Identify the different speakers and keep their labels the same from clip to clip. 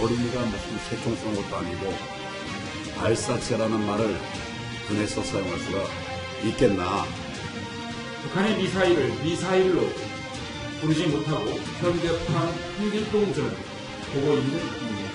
Speaker 1: 어린이가 무슨 새총 쏘는 것도 아니고 발사체라는 말을 군에서 사용할 수가 있겠나.
Speaker 2: 북한의 미사일을 미사일로 부르지 못하고 현대판 한길동전을 보고 있는 중입니다.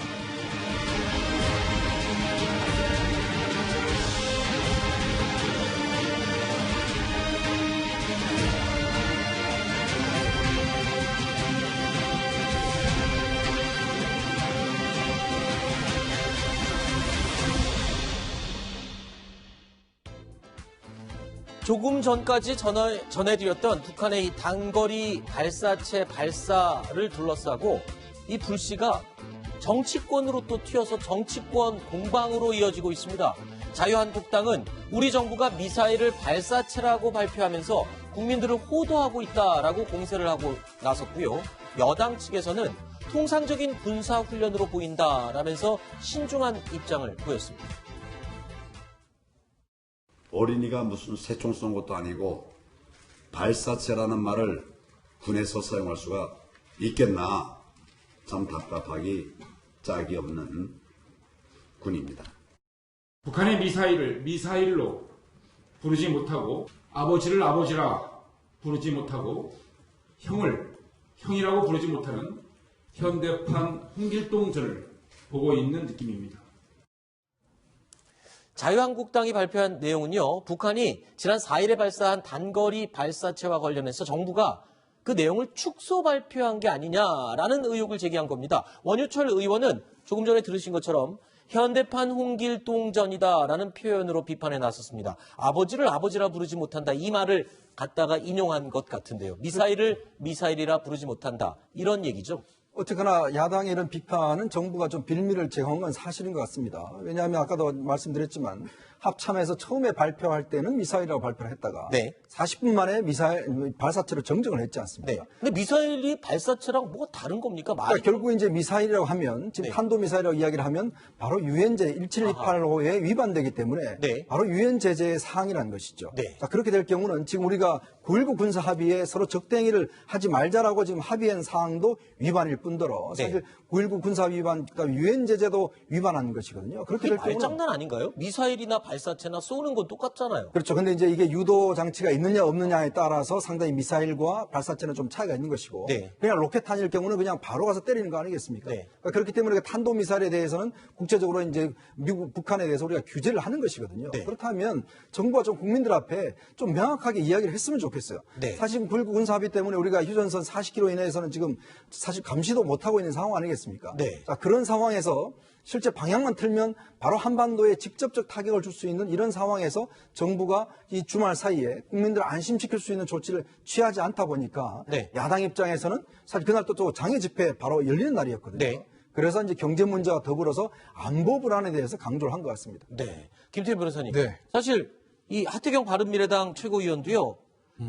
Speaker 3: 조금 전까지 전해드렸던 북한의 이 단거리 발사체 발사를 둘러싸고 이 불씨가 정치권으로 또 튀어서 정치권 공방으로 이어지고 있습니다. 자유한국당은 우리 정부가 미사일을 발사체라고 발표하면서 국민들을 호도하고 있다라고 공세를 하고 나섰고요. 여당 측에서는 통상적인 군사훈련으로 보인다라면서 신중한 입장을 보였습니다.
Speaker 1: 어린이가 무슨 새총 쏜 것도 아니고 발사체라는 말을 군에서 사용할 수가 있겠나. 참 답답하기 짝이 없는 군입니다.
Speaker 2: 북한의 미사일을 미사일로 부르지 못하고 아버지를 아버지라 부르지 못하고 형을 형이라고 부르지 못하는 현대판 홍길동전을 보고 있는 느낌입니다.
Speaker 3: 자유한국당이 발표한 내용은요, 북한이 지난 4일에 발사한 단거리 발사체와 관련해서 정부가 그 내용을 축소 발표한 게 아니냐라는 의혹을 제기한 겁니다. 원유철 의원은 조금 전에 들으신 것처럼 현대판 홍길동전이다라는 표현으로 비판에 나섰습니다. 아버지를 아버지라 부르지 못한다, 이 말을 갖다가 인용한 것 같은데요. 미사일을 미사일이라 부르지 못한다, 이런 얘기죠.
Speaker 4: 어쨌거나 야당의 이런 비판은 정부가 좀 빌미를 제공한 건 사실인 것 같습니다. 왜냐하면 아까도 말씀드렸지만 합참에서 처음에 발표할 때는 미사일이라고 발표를 했다가
Speaker 3: 네.
Speaker 4: 40분 만에 미사일 발사체로 정정을 했지 않습니까?
Speaker 3: 네. 근데 미사일이 발사체랑 뭐가 다른 겁니까?
Speaker 4: 그러니까 결국 이제 미사일이라고 하면 지금
Speaker 3: 네.
Speaker 4: 탄도미사일이라고 이야기를 하면 바로 유엔제 17285에 위반되기 때문에
Speaker 3: 네.
Speaker 4: 바로 유엔 제재의 사항이라는 것이죠.
Speaker 3: 네.
Speaker 4: 자, 그렇게 될 경우는 지금 우리가 9.19 군사 합의에 서로 적대행위를 하지 말자라고 지금 합의한 사항도 위반일 뿐더러
Speaker 3: 네.
Speaker 4: 사실 9.19 군사 위반, 그러니까 유엔 제재도 위반하는 것이거든요. 그렇게 될 경우는
Speaker 3: 말장난 아닌가요? 미사일이나 발사체나 쏘는 건 똑같잖아요.
Speaker 4: 그렇죠. 근데 이제 이게 유도 장치가 있느냐 없느냐에 따라서 상당히 미사일과 발사체는 좀 차이가 있는 것이고
Speaker 3: 네.
Speaker 4: 그냥 로켓탄일 경우는 그냥 바로 가서 때리는 거 아니겠습니까?
Speaker 3: 네.
Speaker 4: 그러니까 그렇기 때문에 탄도미사일에 대해서는 국제적으로 이제 미국, 북한에 대해서 우리가 규제를 하는 것이거든요.
Speaker 3: 네.
Speaker 4: 그렇다면 정부가 좀 국민들 앞에 좀 명확하게 이야기를 했으면 좋겠어요.
Speaker 3: 네.
Speaker 4: 사실 9.19 군사합의 때문에 우리가 휴전선 40km 이내에서는 지금 사실 감시도 못하고 있는 상황 아니겠습니까?
Speaker 3: 네.
Speaker 4: 자, 그런 상황에서 실제 방향만 틀면 바로 한반도에 직접적 타격을 줄 수 있는 이런 상황에서 정부가 이 주말 사이에 국민들을 안심시킬 수 있는 조치를 취하지 않다 보니까
Speaker 3: 네.
Speaker 4: 야당 입장에서는 사실 그날 또 장애 집회 바로 열리는 날이었거든요.
Speaker 3: 네.
Speaker 4: 그래서 이제 경제 문제와 더불어서 안보 불안에 대해서 강조를 한 것 같습니다.
Speaker 3: 네. 김태일 변호사님.
Speaker 5: 네.
Speaker 3: 사실 이 하태경 바른미래당 최고위원도요.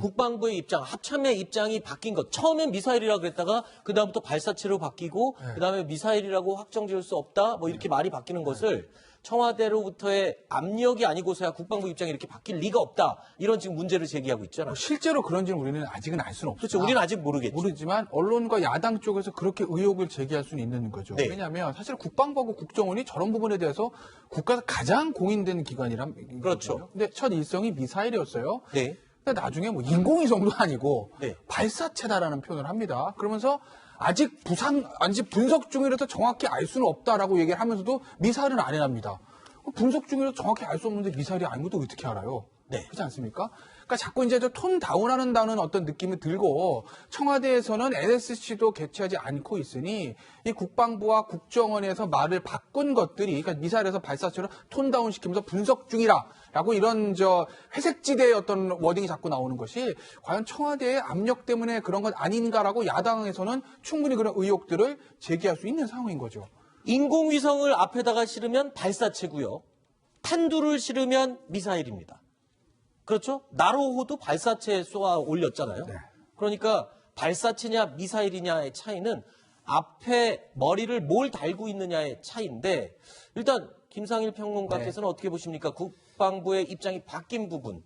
Speaker 3: 국방부의 입장, 합참의 입장이 바뀐 것. 처음엔 미사일이라고 그랬다가 그다음부터 발사체로 바뀌고 그다음에 미사일이라고 확정 지을 수 없다. 뭐 이렇게 말이 바뀌는 것을 청와대로부터의 압력이 아니고서야 국방부 입장이 이렇게 바뀔 리가 없다. 이런 지금 문제를 제기하고 있잖아요.
Speaker 5: 실제로 그런지는 우리는 아직은 알 수는 없어요.
Speaker 3: 그렇죠. 우리는 아직 모르겠죠.
Speaker 5: 모르지만 언론과 야당 쪽에서 그렇게 의혹을 제기할 수는 있는 거죠.
Speaker 3: 네.
Speaker 5: 왜냐하면 사실 국방부하고 국정원이 저런 부분에 대해서 국가에서 가장 공인된 기관이란
Speaker 3: 그렇죠.
Speaker 5: 거죠. 근데 첫 일성이 미사일이었어요.
Speaker 3: 네.
Speaker 5: 근데 나중에 뭐 인공위성도 아니고
Speaker 3: 네.
Speaker 5: 발사체다라는 표현을 합니다. 그러면서 아직 분석 중이라서 정확히 알 수는 없다라고 얘기를 하면서도 미사일은 안 해납니다. 분석 중이라서 정확히 알 수 없는데 미사일이 아닌 것도 어떻게 알아요?
Speaker 3: 네.
Speaker 5: 그렇지 않습니까? 그러니까 자꾸 이제 톤 다운하는다는 어떤 느낌이 들고 청와대에서는 NSC도 개최하지 않고 있으니 이 국방부와 국정원에서 말을 바꾼 것들이 그러니까 미사일에서 발사체로 톤 다운 시키면서 분석 중이라라고 이런 회색지대의 어떤 워딩이 자꾸 나오는 것이 과연 청와대의 압력 때문에 그런 것 아닌가라고 야당에서는 충분히 그런 의혹들을 제기할 수 있는 상황인 거죠.
Speaker 3: 인공위성을 앞에다가 실으면 발사체고요. 탄두를 실으면 미사일입니다. 그렇죠? 나로호도 발사체에 쏘아 올렸잖아요.
Speaker 5: 네.
Speaker 3: 그러니까 발사체냐 미사일이냐의 차이는 앞에 머리를 뭘 달고 있느냐의 차이인데 일단 김상일 평론가께서는 어떻게 보십니까? 국방부의 입장이 바뀐 부분.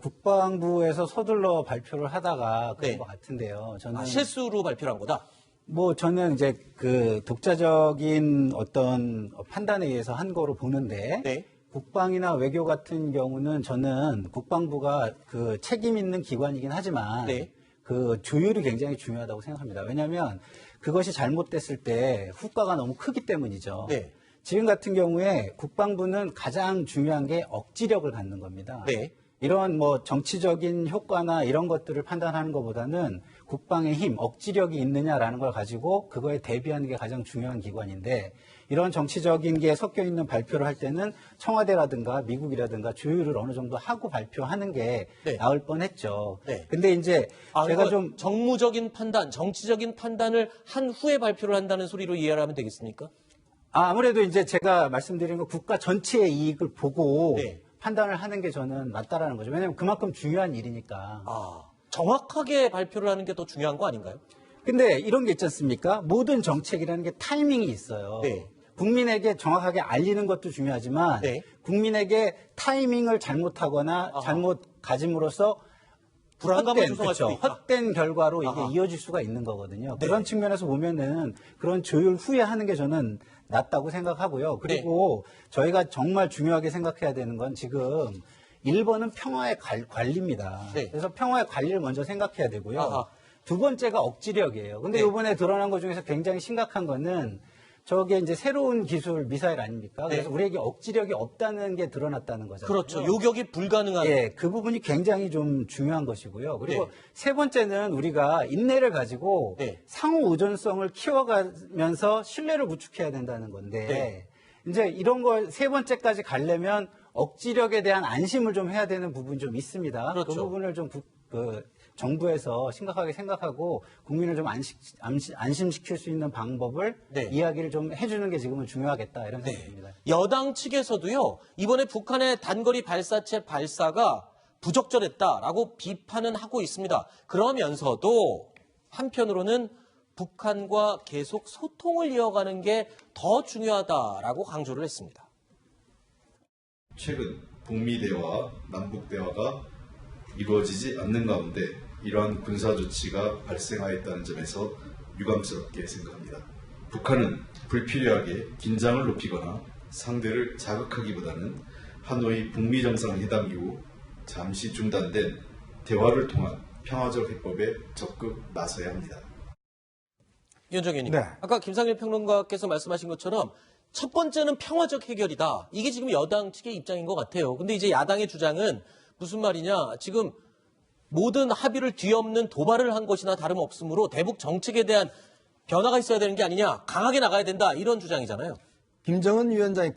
Speaker 6: 국방부에서 서둘러 발표를 하다가 그런
Speaker 3: 네.
Speaker 6: 것 같은데요. 저는
Speaker 3: 실수로 발표한 거다?
Speaker 6: 뭐 저는 이제 그 독자적인 어떤 판단에 의해서 한 거로 보는데
Speaker 3: 네.
Speaker 6: 국방이나 외교 같은 경우는 저는 국방부가 그 책임 있는 기관이긴 하지만
Speaker 3: 네.
Speaker 6: 그 조율이 굉장히 중요하다고 생각합니다. 왜냐하면 그것이 잘못됐을 때 후과가 너무 크기 때문이죠.
Speaker 3: 네.
Speaker 6: 지금 같은 경우에 국방부는 가장 중요한 게 억지력을 갖는 겁니다.
Speaker 3: 네.
Speaker 6: 이런 뭐 정치적인 효과나 이런 것들을 판단하는 것보다는 국방의 힘, 억지력이 있느냐라는 걸 가지고 그거에 대비하는 게 가장 중요한 기관인데 이런 정치적인 게 섞여 있는 발표를 할 때는 청와대라든가 미국이라든가 조율을 어느 정도 하고 발표하는 게
Speaker 3: 네.
Speaker 6: 나을 뻔했죠.
Speaker 3: 네.
Speaker 6: 근데 이제 제가
Speaker 3: 그러니까
Speaker 6: 좀
Speaker 3: 정무적인 판단, 정치적인 판단을 한 후에 발표를 한다는 소리로 이해를 하면 되겠습니까?
Speaker 6: 아무래도 이제 제가 말씀드린 거 국가 전체의 이익을 보고
Speaker 3: 네.
Speaker 6: 판단을 하는 게 저는 맞다라는 거죠. 왜냐하면 그만큼 중요한 일이니까.
Speaker 3: 정확하게 발표를 하는 게 더 중요한 거 아닌가요?
Speaker 6: 근데 이런 게 있지 않습니까? 모든 정책이라는 게 타이밍이 있어요.
Speaker 3: 네.
Speaker 6: 국민에게 정확하게 알리는 것도 중요하지만
Speaker 3: 네.
Speaker 6: 국민에게 타이밍을 잘못하거나 잘못 가짐으로써
Speaker 3: 불안감을 조성할 수도 있다.
Speaker 6: 헛된 결과로 이게
Speaker 3: 아하.
Speaker 6: 이어질 수가 있는 거거든요.
Speaker 3: 네.
Speaker 6: 그런 측면에서 보면은 그런 조율 후에 하는 게 저는 낫다고 생각하고요. 그리고 저희가 정말 중요하게 생각해야 되는 건 지금 1번은 평화의 관리입니다.
Speaker 3: 네.
Speaker 6: 그래서 평화의 관리를 먼저 생각해야 되고요.
Speaker 3: 아하.
Speaker 6: 두 번째가 억지력이에요. 근데
Speaker 3: 네.
Speaker 6: 이번에 드러난 것 중에서 굉장히 심각한 거는 저게 이제 새로운 기술 미사일 아닙니까? 그래서
Speaker 3: 네.
Speaker 6: 우리에게 억지력이 없다는 게 드러났다는 거잖아요.
Speaker 3: 그렇죠. 요격이 불가능한.
Speaker 6: 예, 그 부분이 굉장히 좀 중요한 것이고요. 그리고
Speaker 3: 네.
Speaker 6: 세 번째는 우리가 인내를 가지고
Speaker 3: 네.
Speaker 6: 상호 의존성을 키워가면서 신뢰를 구축해야 된다는 건데
Speaker 3: 네.
Speaker 6: 이제 이런 걸 세 번째까지 가려면 억지력에 대한 안심을 좀 해야 되는 부분이 좀 있습니다.
Speaker 3: 그렇죠.
Speaker 6: 그 부분을 좀 정부에서 심각하게 생각하고 국민을 좀 안심시킬 수 있는 방법을
Speaker 3: 네.
Speaker 6: 이야기를 좀 해주는 게 지금은 중요하겠다 이런 생각이 듭니다.
Speaker 3: 여당 측에서도요, 이번에 북한의 단거리 발사체 발사가 부적절했다라고 비판은 하고 있습니다. 그러면서도 한편으로는 북한과 계속 소통을 이어가는 게 더 중요하다라고 강조를 했습니다.
Speaker 7: 최근 북미 대화, 남북 대화가 이루어지지 않는 가운데 이러한 군사 조치가 발생하였다는 점에서 유감스럽게 생각합니다. 북한은 불필요하게 긴장을 높이거나 상대를 자극하기보다는 하노이 북미 정상회담 이후 잠시 중단된 대화를 통한 평화적 해법에 적극 나서야 합니다.
Speaker 3: 위원장 의원님,
Speaker 4: 네.
Speaker 3: 아까 김상일 평론가께서 말씀하신 것처럼 첫 번째는 평화적 해결이다. 이게 지금 여당 측의 입장인 것 같아요. 근데 이제 야당의 주장은 무슨 말이냐. 지금 모든 합의를 뒤엎는 도발을 한 것이나 다름없으므로 대북 정책에 대한 변화가 있어야 되는 게 아니냐. 강하게 나가야 된다. 이런 주장이잖아요.
Speaker 4: 김정은 위원장이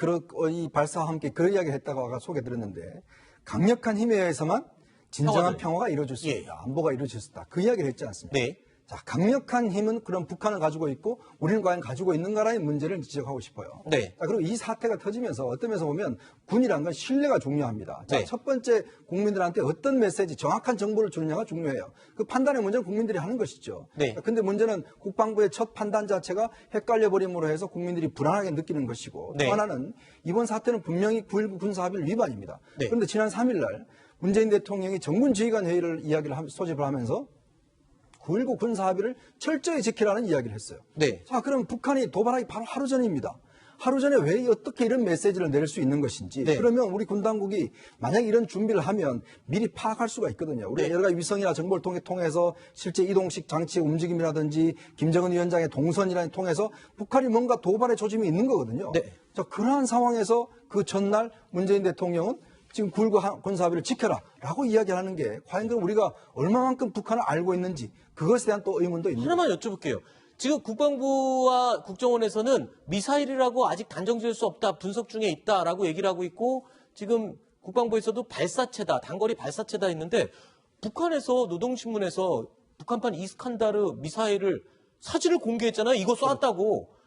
Speaker 4: 이 발사와 함께 그 이야기를 했다고 아까 소개드렸는데 강력한 힘에 의해서만 진정한 평화가 이루어질 수 있다. 안보가 이루어질 수 있다. 그 이야기를 했지 않습니까?
Speaker 3: 네.
Speaker 4: 자, 강력한 힘은 그럼 북한을 가지고 있고 우리는 과연 가지고 있는가라는 문제를 지적하고 싶어요.
Speaker 3: 네.
Speaker 4: 자, 그리고 이 사태가 터지면서 어떤 면에서 보면 군이란 건 신뢰가 중요합니다. 자,
Speaker 3: 네.
Speaker 4: 첫 번째 국민들한테 어떤 메시지, 정확한 정보를 주느냐가 중요해요. 그 판단의 문제는 국민들이 하는 것이죠.
Speaker 3: 네.
Speaker 4: 근데 문제는 국방부의 첫 판단 자체가 헷갈려버림으로 해서 국민들이 불안하게 느끼는 것이고
Speaker 3: 네.
Speaker 4: 또 하나는 이번 사태는 분명히 9.19 군사합의를 위반입니다.
Speaker 3: 네.
Speaker 4: 그런데 지난 3일 날 문재인 대통령이 정군지휘관 회의를 소집을 하면서 9.19 군사합의를 철저히 지키라는 이야기를 했어요.
Speaker 3: 네.
Speaker 4: 자, 그럼 북한이 도발하기 바로 하루 전입니다. 하루 전에 왜 어떻게 이런 메시지를 낼 수 있는 것인지.
Speaker 3: 네.
Speaker 4: 그러면 우리 군 당국이 만약 이런 준비를 하면 미리 파악할 수가 있거든요. 우리가
Speaker 3: 네.
Speaker 4: 여러 가지 위성이나 정보를 통해서 실제 이동식 장치의 움직임이라든지 김정은 위원장의 동선이라는 통해서 북한이 뭔가 도발의 조짐이 있는 거거든요.
Speaker 3: 네.
Speaker 4: 자, 그러한 상황에서 그 전날 문재인 대통령은 지금 9.19 군사합의를 지켜라 라고 이야기하는 게 과연 그럼 우리가 얼마만큼 북한을 알고 있는지 그것에 대한 또 의문도 있는
Speaker 3: 하나만 여쭤볼게요. 지금 국방부와 국정원에서는 미사일이라고 아직 단정 지을 수 없다, 분석 중에 있다라고 얘기를 하고 있고 지금 국방부에서도 발사체다, 단거리 발사체다 했는데 북한에서 노동신문에서 북한판 이스칸다르 미사일을 사진을 공개했잖아요. 이거 쏘았다고.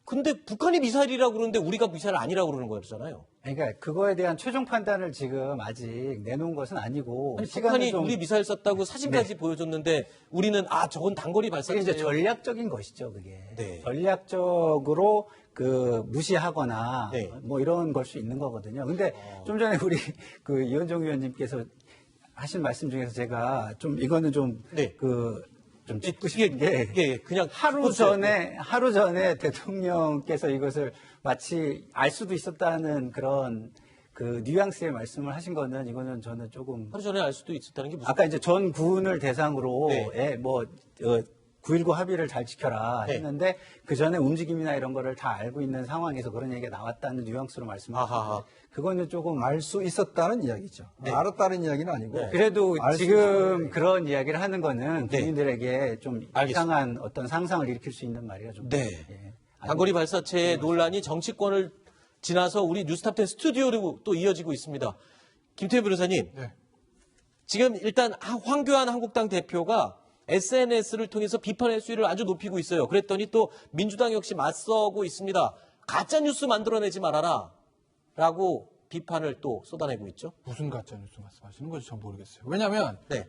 Speaker 3: 근데 북한이 미사일이라고 그러는데 우리가 미사일 아니라고 그러는 거잖아요.
Speaker 6: 그러니까 그거에 대한 최종 판단을 지금 아직 내놓은 것은 아니고
Speaker 3: 아니,
Speaker 6: 시간을
Speaker 3: 북한이
Speaker 6: 좀
Speaker 3: 우리 미사일 쐈다고 사진까지
Speaker 6: 네.
Speaker 3: 보여줬는데 우리는 저건 단거리
Speaker 6: 그게
Speaker 3: 발사체예요.
Speaker 6: 이제 전략적인 것이죠, 그게.
Speaker 3: 네.
Speaker 6: 전략적으로 무시하거나
Speaker 3: 네.
Speaker 6: 뭐 이런 걸 수 있는 거거든요. 근데 좀 전에 우리 이현종 위원님께서 하신 말씀 중에서 제가 좀 이거는 좀
Speaker 3: 네.
Speaker 6: 좀 짚고 싶은 게
Speaker 3: 예, 그냥
Speaker 6: 하루 전에 대통령께서 이것을 마치 알 수도 있었다는 그런 그 뉘앙스의 말씀을 하신 거는 이거는 저는 조금
Speaker 3: 하루 전에 알 수도 있었다는 게 무슨
Speaker 6: 아까 이제 전 군을 대상으로
Speaker 3: 네.
Speaker 6: 9.19 합의를 잘 지켜라
Speaker 3: 네.
Speaker 6: 했는데 그 전에 움직임이나 이런 거를 다 알고 있는 상황에서 그런 얘기가 나왔다는 뉘앙스로
Speaker 3: 아하.
Speaker 6: 말씀하셨는데 그거는 조금
Speaker 4: 알 수 있었다는 이야기죠. 알았다는 이야기는 아니고.
Speaker 6: 그래도
Speaker 4: 알수
Speaker 6: 지금 그런 이야기를 하는 거는
Speaker 3: 네.
Speaker 6: 국민들에게 좀
Speaker 3: 알겠습니다.
Speaker 6: 이상한 어떤 상상을 일으킬 수 있는 말이라 좀.
Speaker 3: 네.
Speaker 6: 예.
Speaker 3: 단거리 발사체 논란이 정치권을 지나서 우리 뉴스탑10 스튜디오로 또 이어지고 있습니다. 김태우 변호사님,
Speaker 5: 네.
Speaker 3: 지금 일단 황교안 한국당 대표가 SNS를 통해서 비판의 수위를 아주 높이고 있어요. 그랬더니 또 민주당 역시 맞서고 있습니다. 가짜뉴스 만들어내지 말아라 라고 비판을 또 쏟아내고 있죠.
Speaker 5: 무슨 가짜뉴스 말씀하시는 건지 전 모르겠어요. 왜냐하면
Speaker 3: 네.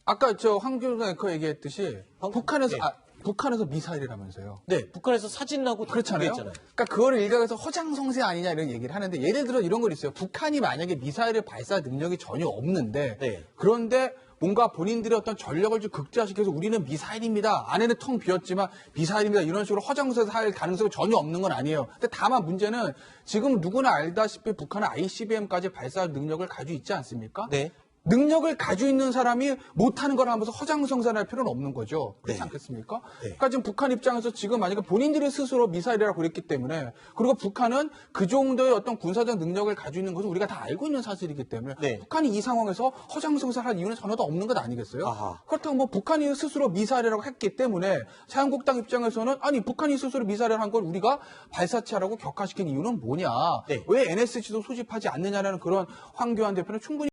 Speaker 5: 아까 저 황교안 앵커 얘기했듯이 북한에서
Speaker 3: 네.
Speaker 5: 북한에서 미사일이라면서요.
Speaker 3: 네, 북한에서 사진하고
Speaker 5: 그렇잖아요.
Speaker 3: 공개했잖아요.
Speaker 5: 그러니까 그거를 일각에서 허장성세 아니냐 이런 얘기를 하는데 예를 들어 이런 거 있어요. 북한이 만약에 미사일을 발사 능력이 전혀 없는데
Speaker 3: 네.
Speaker 5: 그런데 뭔가 본인들의 어떤 전력을 좀 극대화시켜서 우리는 미사일입니다. 안에는 텅 비었지만 미사일입니다. 이런 식으로 허장성세 할 가능성이 전혀 없는 건 아니에요. 근데 다만 문제는 지금 누구나 알다시피 북한은 ICBM까지 발사 능력을 가지고 있지 않습니까?
Speaker 3: 네.
Speaker 5: 능력을 가지고 있는 사람이 못하는 걸 하면서 허장성세할 필요는 없는 거죠. 그렇지
Speaker 3: 네.
Speaker 5: 않겠습니까?
Speaker 3: 네.
Speaker 5: 그러니까 지금 북한 입장에서 지금 만약에 본인들이 스스로 미사일이라고 그랬기 때문에 그리고 북한은 그 정도의 어떤 군사적 능력을 가지고 있는 것은 우리가 다 알고 있는 사실이기 때문에
Speaker 3: 네.
Speaker 5: 북한이 이 상황에서 허장성세할 이유는 전혀 없는 것 아니겠어요?
Speaker 3: 아하.
Speaker 5: 그렇다고 뭐 북한이 스스로 미사일이라고 했기 때문에 자유한국당 입장에서는 아니 북한이 스스로 미사일을 한 걸 우리가 발사체라고 격화시킨 이유는 뭐냐?
Speaker 3: 네.
Speaker 5: 왜 NSC도 소집하지 않느냐라는 그런 황교안 대표는 충분히